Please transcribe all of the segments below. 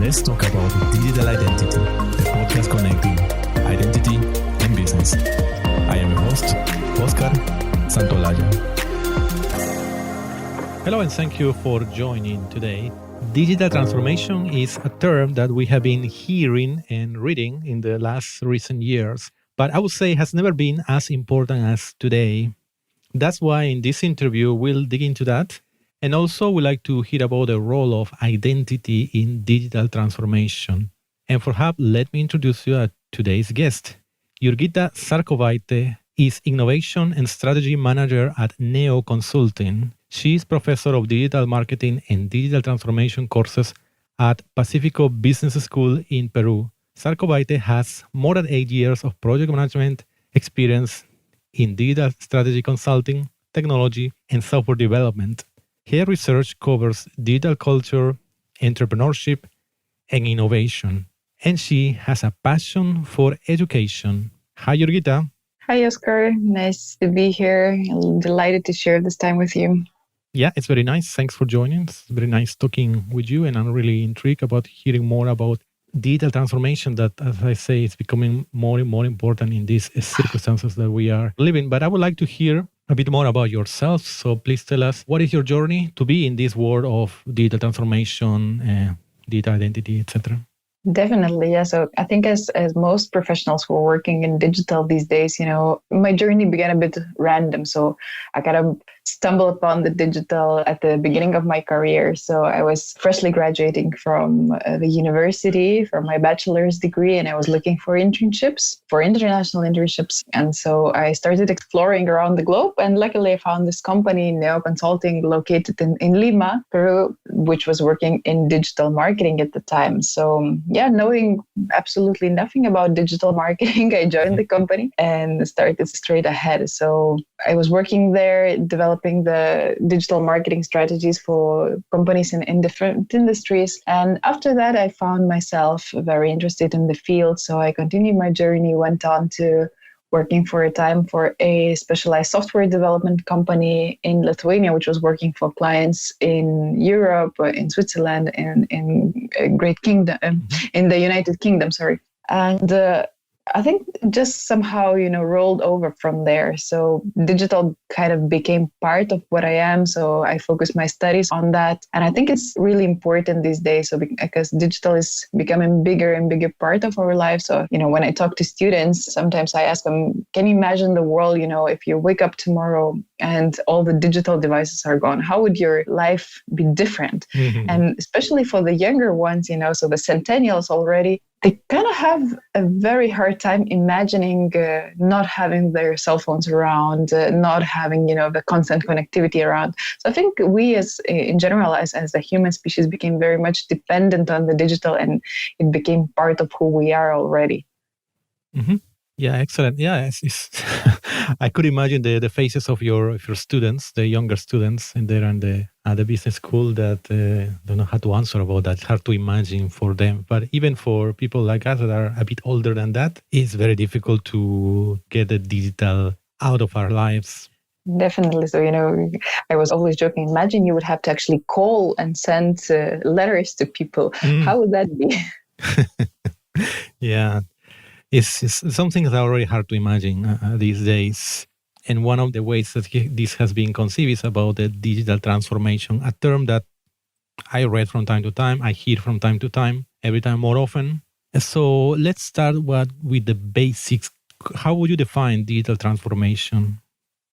Let's talk about digital identity, the podcast connecting identity and business. I am your host, Oscar Santolaya. Hello and thank you for joining today. Digital transformation is a term that we have been hearing and reading in the last recent years, but I would say has never been as important as today. That's why in this interview, we'll dig into that. And also, we like to hear about the role of identity in digital transformation. And for that, let me introduce you to today's guest. Jurgita Sarkovaite is Innovation and Strategy Manager at Neo Consulting. She is Professor of Digital Marketing and Digital Transformation courses at Pacifico Business School in Peru. Sarkovaite has more than 8 years of project management experience in digital strategy consulting, technology, and software development. Her research covers digital culture, entrepreneurship, and innovation. And she has a passion for education. Hi, Jurgita. Hi, Oscar. Nice to be here. I'm delighted to share this time with you. Yeah, it's very nice. Thanks for joining. It's very nice talking with you. And I'm really intrigued about hearing more about digital transformation that, as I say, is becoming more and more important in these circumstances that we are living. But I would like to hear a bit more about yourself. So please tell us, what is your journey to be in this world of digital transformation, digital identity, etc.? Definitely, yeah. So I think as most professionals who are working in digital these days, my journey began a bit random. So I kind of stumbled upon the digital at the beginning of my career. So I was freshly graduating from the university for my bachelor's degree, and I was looking for internships, for international internships. And so I started exploring around the globe, and luckily I found this company, Neo Consulting, located in Lima, Peru, which was working in digital marketing at the time. So knowing absolutely nothing about digital marketing, I joined the company and started straight ahead. So I was working there, developing the digital marketing strategies for companies in different industries. And after that, I found myself very interested in the field. So I continued my journey, went on to working for a time for a specialized software development company in Lithuania, which was working for clients in Europe, in Switzerland, and in Great Kingdom, in the United Kingdom, sorry. And I think just somehow, rolled over from there. So digital kind of became part of what I am. So I focused my studies on that. And I think it's really important these days. So because digital is becoming bigger and bigger part of our lives. So, when I talk to students, sometimes I ask them, can you imagine the world, if you wake up tomorrow and all the digital devices are gone, how would your life be different? Mm-hmm. And especially for the younger ones, so the centennials already, they kind of have a very hard time imagining not having their cell phones around, not having, the constant connectivity around. So I think we in general, as the human species became very much dependent on the digital, and it became part of who we are already. Mm-hmm. Yeah, excellent. Yeah, it's I could imagine the faces of your students, the younger students, and they're at the business school that don't know how to answer about that. It's hard to imagine for them. But even for people like us that are a bit older than that, it's very difficult to get the digital out of our lives. Definitely. So, I was always joking, imagine you would have to actually call and send letters to people. How would that be? Yeah. It's something that's already hard to imagine these days. And one of the ways that this has been conceived is about the digital transformation, a term that I read from time to time, I hear from time to time, every time more often. So let's start with the basics. How would you define digital transformation?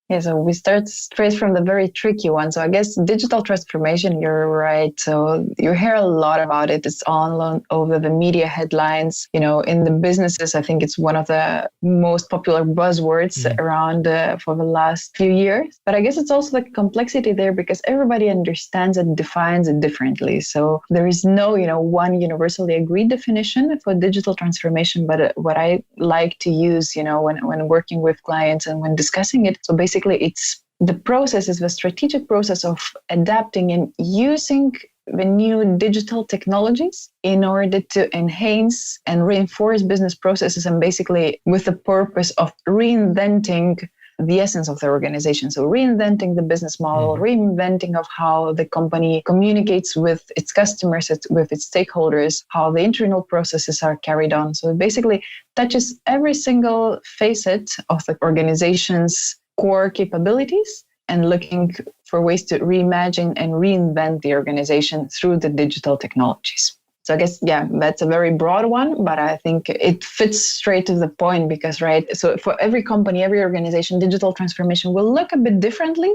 Yeah, so we start straight from the very tricky one. So I guess digital transformation, you're right. So you hear a lot about it. It's all over the media headlines. In the businesses, I think it's one of the most popular buzzwords around for the last few years. But I guess it's also the complexity there because everybody understands and defines it differently. So there is no, one universally agreed definition for digital transformation. But what I like to use, when working with clients and when discussing it, so basically it's the process is the strategic process of adapting and using the new digital technologies in order to enhance and reinforce business processes, and basically with the purpose of reinventing the essence of the organization. So reinventing the business model, reinventing of how the company communicates with its customers, with its stakeholders, how the internal processes are carried on. So it basically touches every single facet of the organization's core capabilities and looking for ways to reimagine and reinvent the organization through the digital technologies. So I guess, yeah, that's a very broad one, but I think it fits straight to the point because, right, so for every company, every organization, digital transformation will look a bit differently.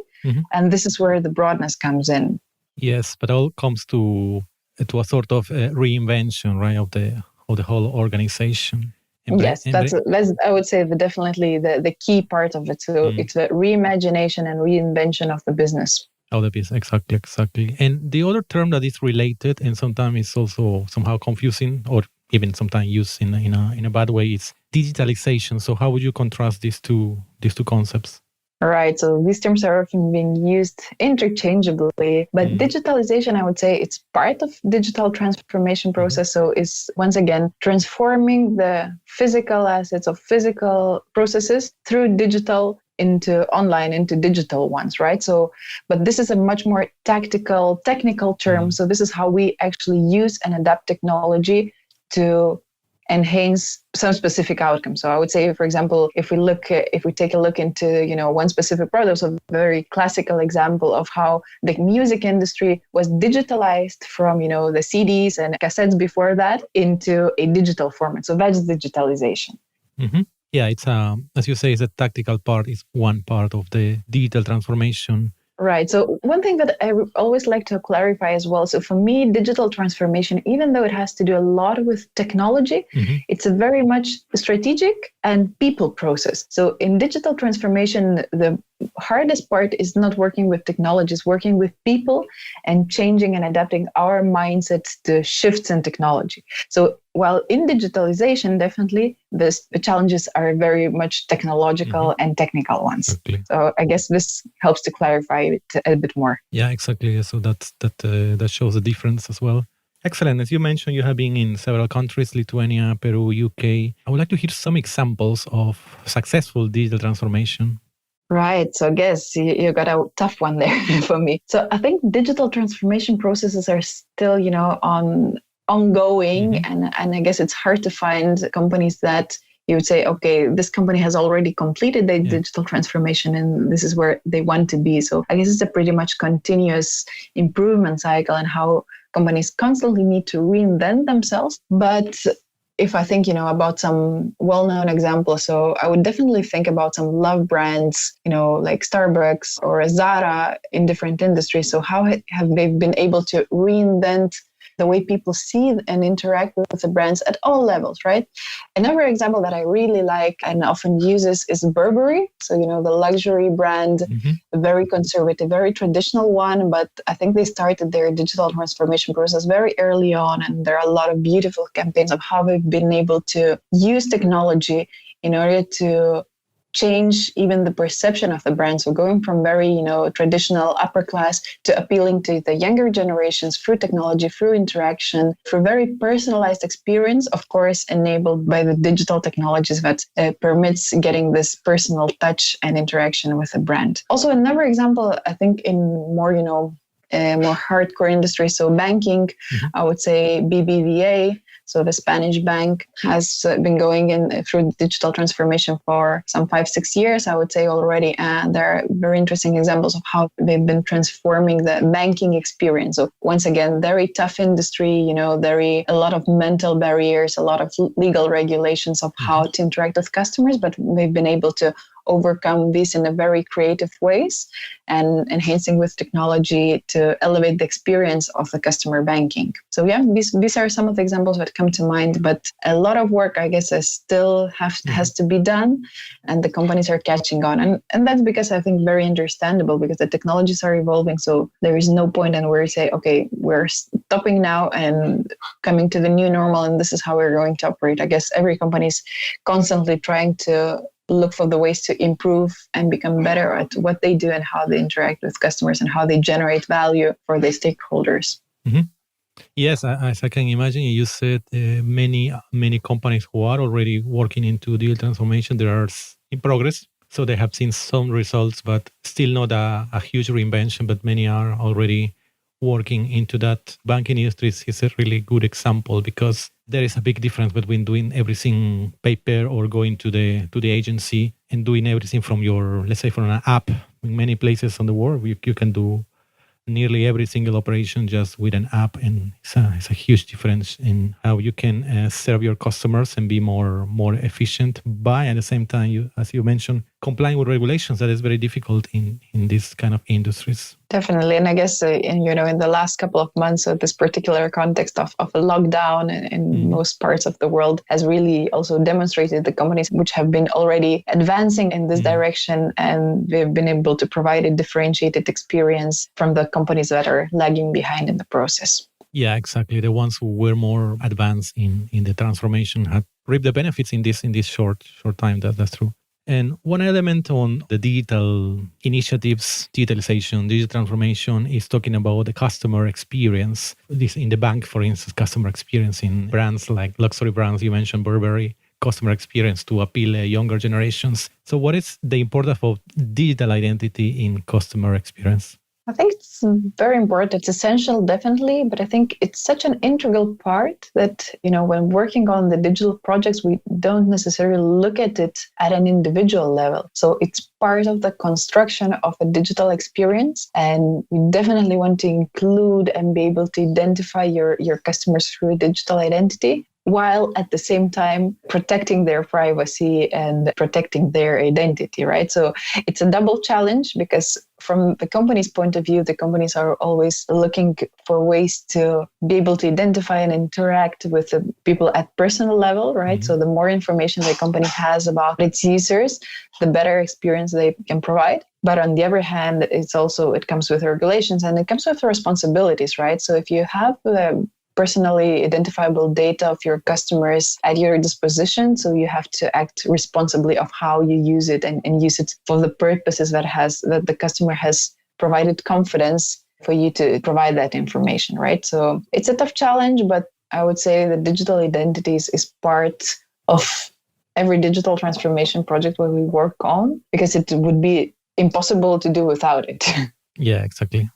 And this is where the broadness comes in. Yes, but all comes to a sort of reinvention, right, of the whole organization. Yes, that's I would say definitely the key part of it. So it's the reimagination and reinvention of the business. Oh, the business, exactly. And the other term that is related and sometimes is also somehow confusing or even sometimes used in a bad way is digitalization. So how would you contrast these two concepts? Right. So these terms are often being used interchangeably, but digitalization, I would say it's part of digital transformation process. So it's once again transforming the physical assets of physical processes through digital into online, into digital ones, right? So, but this is a much more technical term. So this is how we actually use and adapt technology to enhance some specific outcomes. So I would say, for example, if we take a look into, one specific product, so a very classical example of how the music industry was digitalized from, the CDs and cassettes before that into a digital format. So that's digitalization. Yeah, it's as you say, it's a tactical part. It's one part of the digital transformation. Right. So one thing that I always like to clarify as well. So for me, digital transformation, even though it has to do a lot with technology, it's a very much strategic and people process. So in digital transformation, the hardest part is not working with technologies, working with people and changing and adapting our mindsets to shifts in technology. So while in digitalization, definitely the challenges are very much technological and technical ones. Exactly. So I guess this helps to clarify it a bit more. Yeah, exactly. So that shows the difference as well. Excellent. As you mentioned, you have been in several countries, Lithuania, Peru, UK. I would like to hear some examples of successful digital transformation. Right. So I guess you got a tough one there for me. So I think digital transformation processes are still, ongoing. And I guess it's hard to find companies that you would say, okay, this company has already completed their digital transformation and this is where they want to be. So I guess it's a pretty much continuous improvement cycle and how companies constantly need to reinvent themselves. But if I think, about some well-known examples, so I would definitely think about some love brands, like Starbucks or Zara in different industries. So how have they been able to reinvent the way people see and interact with the brands at all levels, right? Another example that I really like and often use is Burberry. So, the luxury brand, a very conservative, very traditional one, but I think they started their digital transformation process very early on. And there are a lot of beautiful campaigns of how they've been able to use technology in order to change even the perception of the brand. So going from very, traditional upper class to appealing to the younger generations through technology, through interaction, through very personalized experience, of course, enabled by the digital technologies that permits getting this personal touch and interaction with a brand. Also, another example, I think in more, more hardcore industry, so banking, I would say BBVA. So the Spanish bank has been going through digital transformation for some 5-6 years, I would say already. And there are very interesting examples of how they've been transforming the banking experience. So once again, very tough industry, a lot of mental barriers, a lot of legal regulations of how to interact with customers, but they've been able to overcome this in a very creative ways and enhancing with technology to elevate the experience of the customer banking. So yeah, these are some of the examples that come to mind, but a lot of work, I guess, has to be done and the companies are catching on. And that's because I think very understandable because the technologies are evolving. So there is no point in where you say, okay, we're stopping now and coming to the new normal and this is how we're going to operate. I guess every company is constantly trying to look for the ways to improve and become better at what they do and how they interact with customers and how they generate value for their stakeholders. Yes, as I can imagine, you said many companies who are already working into digital transformation, there are in progress, So they have seen some results, but still not a huge reinvention, but many are already working into that. Banking industry is a really good example because there is a big difference between doing everything paper or going to the agency and doing everything from your, let's say, from an app. In many places on the world, you can do nearly every single operation just with an app, and it's a huge difference in how you can serve your customers and be more efficient by at the same time, as you mentioned, complying with regulations that is very difficult in this kind of industries. Definitely. And I guess, in the last couple of months of this particular context of a lockdown in most parts of the world has really also demonstrated the companies which have been already advancing in this direction, and they've been able to provide a differentiated experience from the companies that are lagging behind in the process. Yeah, exactly. The ones who were more advanced in the transformation had reaped the benefits in this short time. That's true. And one element on the digital initiatives, digitalization, digital transformation is talking about the customer experience. This in the bank, for instance, customer experience in brands like luxury brands, you mentioned Burberry, customer experience to appeal younger generations. So what is the importance of digital identity in customer experience? I think it's very important. It's essential, definitely, but I think it's such an integral part that, when working on the digital projects, we don't necessarily look at it at an individual level. So it's part of the construction of a digital experience, and you definitely want to include and be able to identify your customers through digital identity, while at the same time protecting their privacy and protecting their identity, right? So it's a double challenge because from the company's point of view, the companies are always looking for ways to be able to identify and interact with the people at personal level, right? Mm-hmm. So the more information the company has about its users, the better experience they can provide. But on the other hand, it comes with regulations and it comes with responsibilities, right? So if you have personally identifiable data of your customers at your disposition, so you have to act responsibly of how you use it and use it for the purposes that the customer has provided confidence for you to provide that information, right? So it's a tough challenge, but I would say that digital identities is part of every digital transformation project where we work on, because it would be impossible to do without it. Yeah, exactly.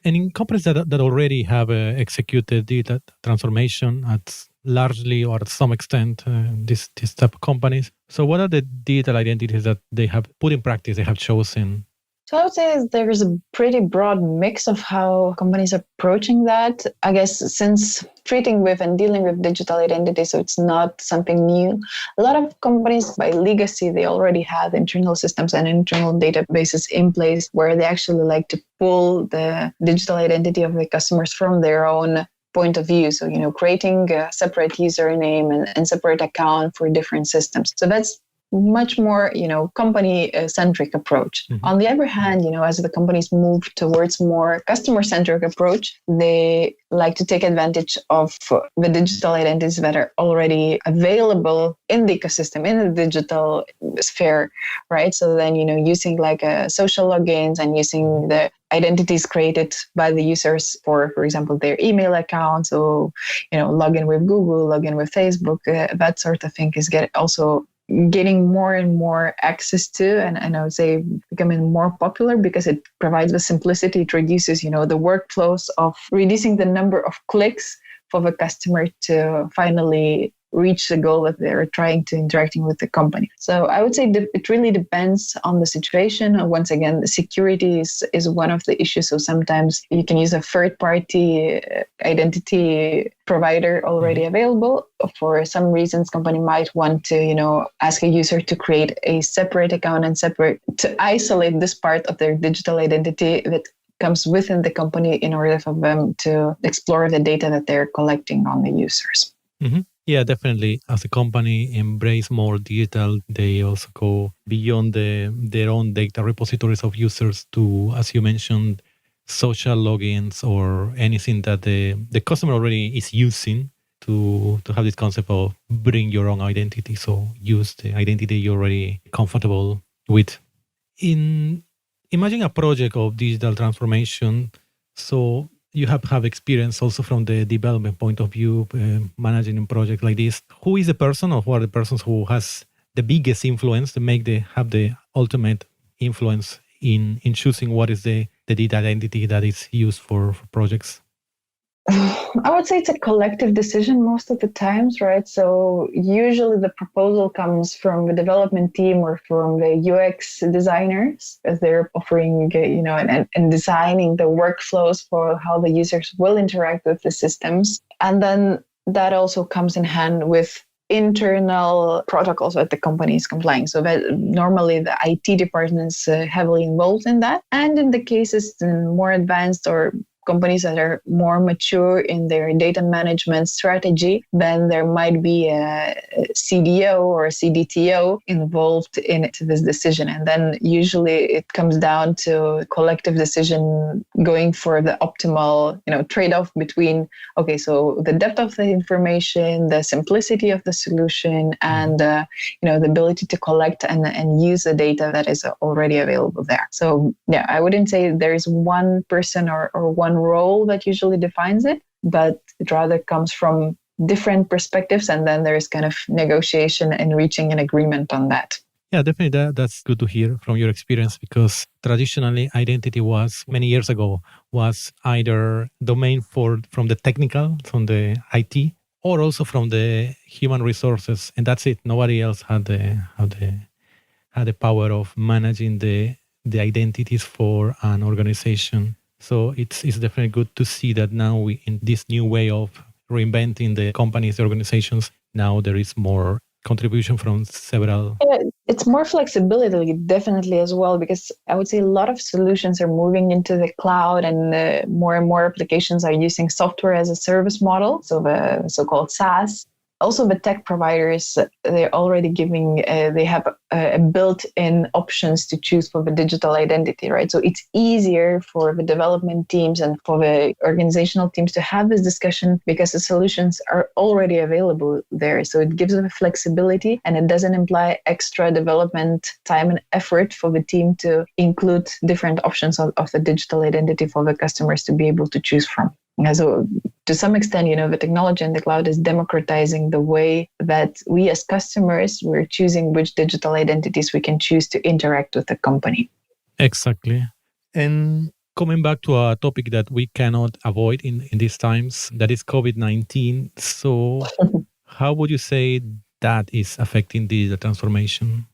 And in companies that already have executed digital transformation at largely or at some extent, this type of companies. So what are the digital identities that they have put in practice, they have chosen? So I would say there's a pretty broad mix of how companies are approaching that. I guess since treating with and dealing with digital identity, so it's not something new. A lot of companies by legacy, they already have internal systems and internal databases in place where they actually like to pull the digital identity of the customers from their own point of view. So, creating a separate username and separate account for different systems. So that's much more, company-centric approach. Mm-hmm. On the other hand, as the companies move towards more customer-centric approach, they like to take advantage of the digital identities that are already available in the ecosystem, in the digital sphere, right? So then, using like social logins and using the identities created by the users for example, their email account. So, log in with Google, log in with Facebook, that sort of thing is getting more and more access to, and I would say becoming more popular because it provides the simplicity. It reduces, the workflows of reducing the number of clicks for the customer to finally reach the goal that they're trying to interacting with the company. So I would say it really depends on the situation. Once again, the security is one of the issues. So sometimes you can use a third-party identity provider already available. For some reasons, company might want to, ask a user to create a separate account and to isolate this part of their digital identity that comes within the company in order for them to explore the data that they're collecting on the users. Mm-hmm. Yeah, definitely. As a company embrace more digital, they also go beyond their own data repositories of users to, as you mentioned, social logins or anything that the customer already is using to have this concept of bring your own identity. So use the identity you're already comfortable with. Imagine a project of digital transformation. So you have experience also from the development point of view, managing a project like this. Who is the person or who are the persons who has the biggest influence, to have the ultimate influence in choosing what is the data identity that is used for projects? I would say it's a collective decision most of the times, right? So usually the proposal comes from the development team or from the UX designers as they're offering, and designing the workflows for how the users will interact with the systems. And then that also comes in hand with internal protocols that the company is complying. So that normally the IT department is heavily involved in that. And in the cases more advanced or companies that are more mature in their data management strategy, then there might be a CDO or a CDTO involved in this decision. And then usually it comes down to collective decision going for the optimal, trade-off between, okay, so the depth of the information, the simplicity of the solution, and, the ability to collect and use the data that is already available there. So yeah, I wouldn't say there is one person or one role that usually defines it, but it rather comes from different perspectives, and then there's kind of negotiation and reaching an agreement on that. Yeah, definitely that's good to hear from your experience, because traditionally identity was, many years ago, was either domain from the technical, from the IT, or also from the human resources, and that's it. Nobody else had the power of managing the identities for an organization. So it's definitely good to see that now in this new way of reinventing the companies, the organizations, now there is more contribution from several. Yeah, it's more flexibility, definitely, as well, because I would say a lot of solutions are moving into the cloud, and more applications are using software as a service model, so the so-called SaaS. Also, the tech providers, they're already giving, they have built-in options to choose for the digital identity, right? So it's easier for the development teams and for the organizational teams to have this discussion because the solutions are already available there. So it gives them flexibility, and it doesn't imply extra development time and effort for the team to include different options of the digital identity for the customers to be able to choose from. So to some extent, the technology in the cloud is democratizing the way that we as customers, we're choosing which digital identities we can choose to interact with the company. Exactly. And coming back to a topic that we cannot avoid in these times, that is COVID-19. So how would you say that is affecting the transformation?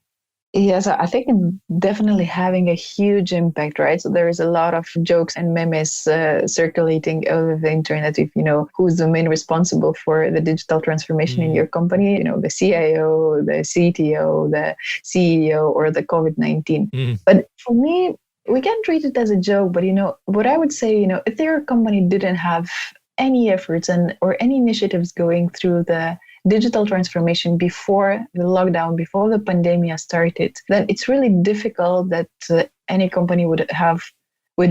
Yes, I think it's definitely having a huge impact, right? So there is a lot of jokes and memes circulating over the internet. If who's the main responsible for the digital transformation in your company, the CIO, the CTO, the CEO, or the COVID-19. But for me, we can treat it as a joke. But what I would say, if your company didn't have any efforts or any initiatives going through the digital transformation before the lockdown, before the pandemic started, then it's really difficult that any company would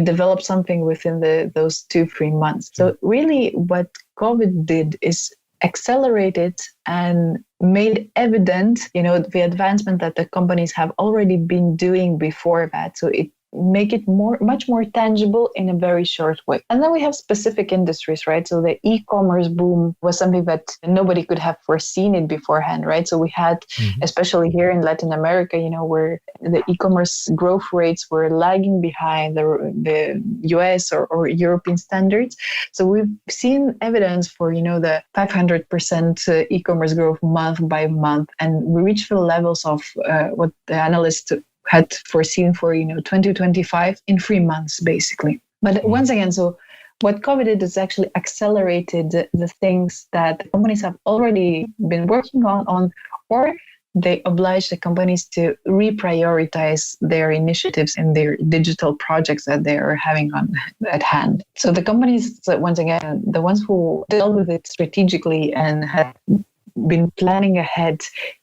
develop something within those 2-3 months. So really what COVID did is accelerated and made evident, the advancement that the companies have already been doing before that. So it make it much more tangible in a very short way. And then we have specific industries, right? So the e-commerce boom was something that nobody could have foreseen it beforehand, right? So we had, especially here in Latin America, where the e-commerce growth rates were lagging behind the US or European standards. So we've seen evidence for, the 500% e-commerce growth month by month, and we reached the levels of what the analysts had foreseen for 2025 in 3 months, basically. But once again, so what COVID did is actually accelerated the things that companies have already been working on, or they obliged the companies to reprioritize their initiatives and their digital projects that they are having at hand. So the companies, once again, the ones who dealt with it strategically and had been planning ahead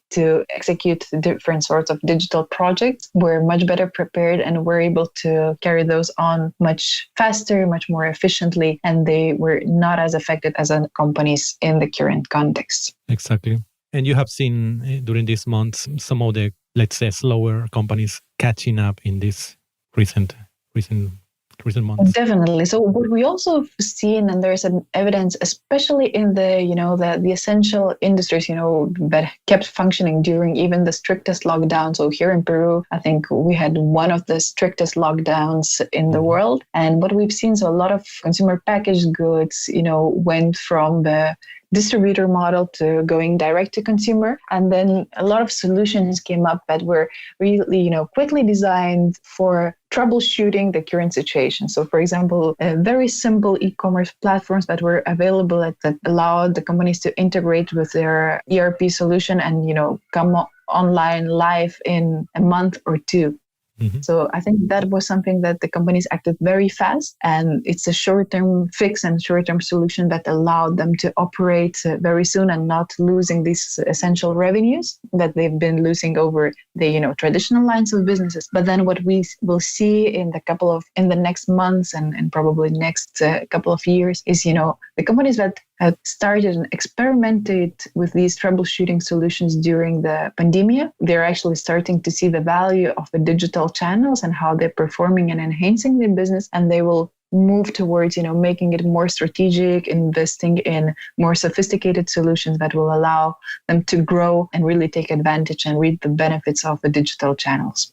to execute different sorts of digital projects were much better prepared and were able to carry those on much faster, much more efficiently, and they were not as affected as companies in the current context. Exactly. And you have seen during these months some of the, let's say, slower companies catching up in this recent recent months? Definitely. So what we also have seen, and there's an evidence, especially in the essential industries, that kept functioning during even the strictest lockdown. So here in Peru, I think we had one of the strictest lockdowns in the world. And what we've seen, so a lot of consumer packaged goods, went from the distributor model to going direct to consumer. And then a lot of solutions came up that were really, quickly designed for troubleshooting the current situation. So for example, very simple e-commerce platforms that were available that allowed the companies to integrate with their ERP solution and, come online live in a month or two. Mm-hmm. So I think that was something that the companies acted very fast, and it's a short-term fix and short-term solution that allowed them to operate very soon and not losing these essential revenues that they've been losing over the traditional lines of businesses. But then what we will see in the next months and probably next couple of years is the companies that had started and experimented with these troubleshooting solutions during the pandemic, they're actually starting to see the value of the digital channels and how they're performing and enhancing their business, and they will move towards making it more strategic, investing in more sophisticated solutions that will allow them to grow and really take advantage and reap the benefits of the digital channels.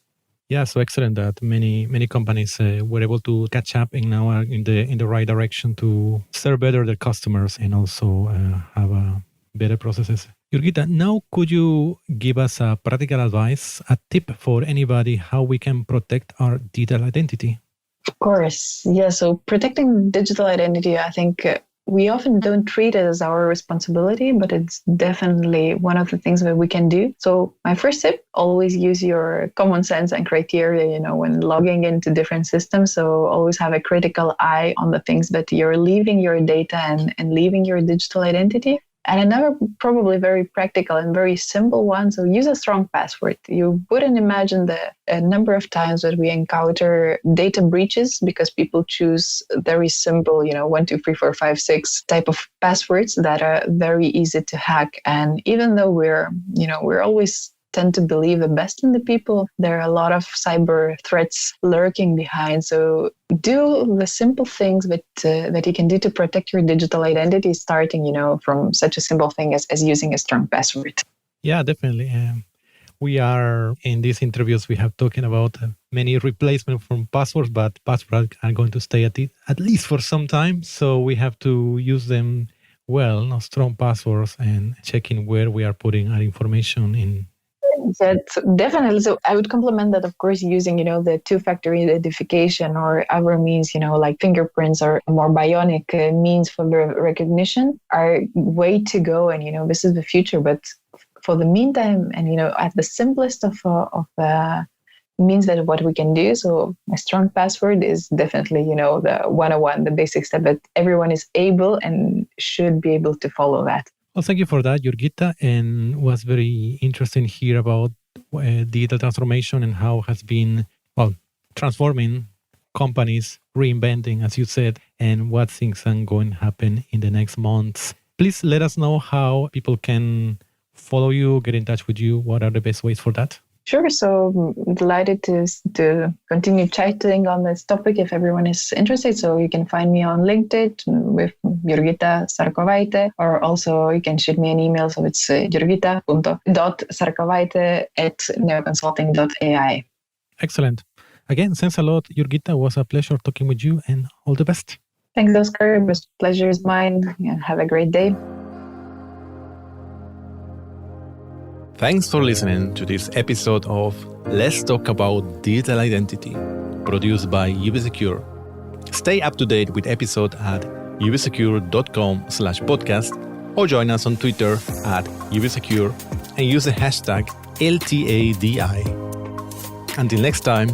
Yeah, so excellent that many companies were able to catch up and now are in the right direction to serve better their customers and also have better processes. Jurgita, now could you give us a practical advice, a tip for anybody how we can protect our digital identity? Of course. Yeah, so protecting digital identity, I think we often don't treat it as our responsibility, but it's definitely one of the things that we can do. So my first tip, always use your common sense and criteria, when logging into different systems. So always have a critical eye on the things that you're leaving your data and leaving your digital identity. And another probably very practical and very simple one, so use a strong password. You wouldn't imagine the number of times that we encounter data breaches because people choose very simple, 1, 2, 3, 4, 5, 6 type of passwords that are very easy to hack. And even though we're always tend to believe the best in the people, there are a lot of cyber threats lurking behind. So do the simple things that you can do to protect your digital identity, starting, from such a simple thing as using a strong password. Yeah, definitely. We are in these interviews, we have talking about many replacements from passwords, but passwords are going to stay at least for some time. So we have to use them well, strong passwords, and checking where we are putting our information in. That's definitely. So I would complement that, of course, using, the two-factor identification or other means, like fingerprints or more bionic means for the recognition are way to go. And, this is the future. But for the meantime, and, at the simplest of means that what we can do. So a strong password is definitely, the 101, the basic step that everyone is able and should be able to follow that. Well, thank you for that, Jurgita. And it was very interesting here about digital transformation and how it has been, transforming companies, reinventing, as you said, and what things are going to happen in the next months. Please let us know how people can follow you, get in touch with you. What are the best ways for that? Sure. So I'm delighted to continue chatting on this topic if everyone is interested. So you can find me on LinkedIn with Jurgita Sarkovaite, or also you can shoot me an email. So it's jurgita.sarkovaite@neoconsulting.ai. Excellent. Again, thanks a lot, Jurgita. It was a pleasure talking with you, and all the best. Thanks, Oscar. The pleasure is mine. Have a great day. Thanks for listening to this episode of Let's Talk About Digital Identity, produced by UBSecure. Stay up to date with episodes at ubsecure.com/podcast or join us on Twitter @ubsecure and use the hashtag LTADI. Until next time,